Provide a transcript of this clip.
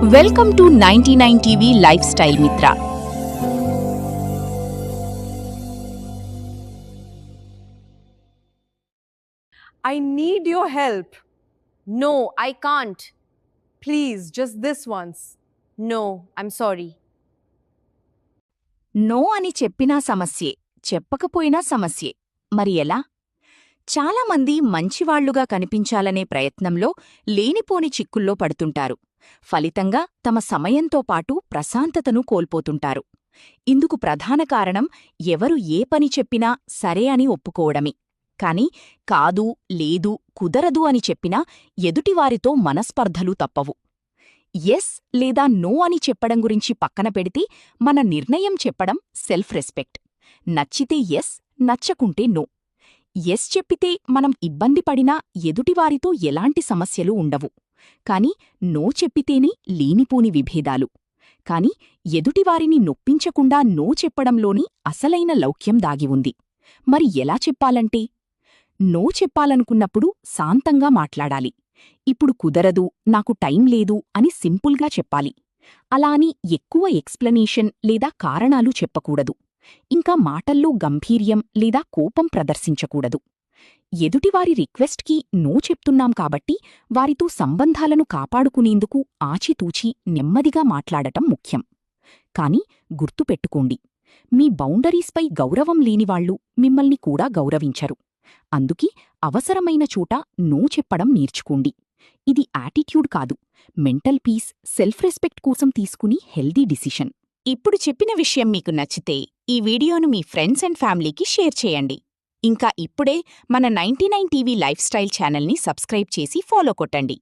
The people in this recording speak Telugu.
Welcome to 99 TV life style మిత్ర. I need your help. No, I can't. Please, just this once. No, I'm sorry. No అని చెప్పినా సమస్యే, చెప్పకపోయినా సమస్యే. మరి ఎలా? చాలామంది మంచివాళ్లుగా కనిపించాలనే ప్రయత్నంలో లేనిపోని చిక్కుల్లో పడుతుంటారు. ఫలితంగా తమ సమయంతో పాటు ప్రశాంతతను కోల్పోతుంటారు. ఇందుకు ప్రధాన కారణం ఎవరు ఏ పని చెప్పినా సరే అని ఒప్పుకోవడమే. కాని కాదు, లేదు, కుదరదు అని చెప్పినా ఎదుటివారితో మనస్పర్ధలు తప్పవు. ఎస్ లేదా నో అని చెప్పడం గురించి పక్కన పెడితే మన నిర్ణయం చెప్పడం సెల్ఫ్ రెస్పెక్ట్. నచ్చితే ఎస్, నచ్చకుంటే నో. ఎస్ చెప్పితే మనం ఇబ్బంది పడినా ఎదుటివారితో ఎలాంటి సమస్యలు ఉండవు. కాని నో చెప్పితేనే లేనిపోని విభేదాలు. కాని ఎదుటివారిని నొప్పించకుండా నో చెప్పడంలోని అసలైన లౌక్యం దాగి ఉంది. మరి ఎలా చెప్పాలంటే? నో చెప్పాలనుకున్నప్పుడు శాంతంగా మాట్లాడాలి. ఇప్పుడు కుదరదు, నాకు టైం లేదు అని సింపుల్గా చెప్పాలి. అలా అని ఎక్కువ ఎక్స్ప్లనేషన్ లేదా కారణాలు చెప్పకూడదు. ఇంకా మాటల్లో గంభీర్యం లేదా కోపం ప్రదర్శించకూడదు. ఎదుటివారి రిక్వెస్ట్కి నో చెప్తున్నాం కాబట్టి వారితో సంబంధాలను కాపాడుకునేందుకు ఆచితూచి నెమ్మదిగా మాట్లాడటం ముఖ్యం. కాని గుర్తుపెట్టుకోండి, మీ బౌండరీస్పై గౌరవం లేనివాళ్లు మిమ్మల్ని కూడా గౌరవించరు. అందుకే అవసరమైన చోట నో చెప్పడం నేర్చుకోండి. ఇది యాటిట్యూడ్ కాదు, మెంటల్ పీస్, సెల్ఫ్ రెస్పెక్ట్ కోసం తీసుకుని హెల్దీ డిసిషన్. ఇప్పుడు చెప్పిన విషయం మీకు నచ్చితే ఈ వీడియోను మీ ఫ్రెండ్స్ అండ్ ఫ్యామిలీకి షేర్ చేయండి. ఇంకా ఇప్పుడే మన 99 టీవీ లైఫ్ స్టైల్ ఛానల్ని సబ్స్క్రైబ్ చేసి ఫాలో కొట్టండి.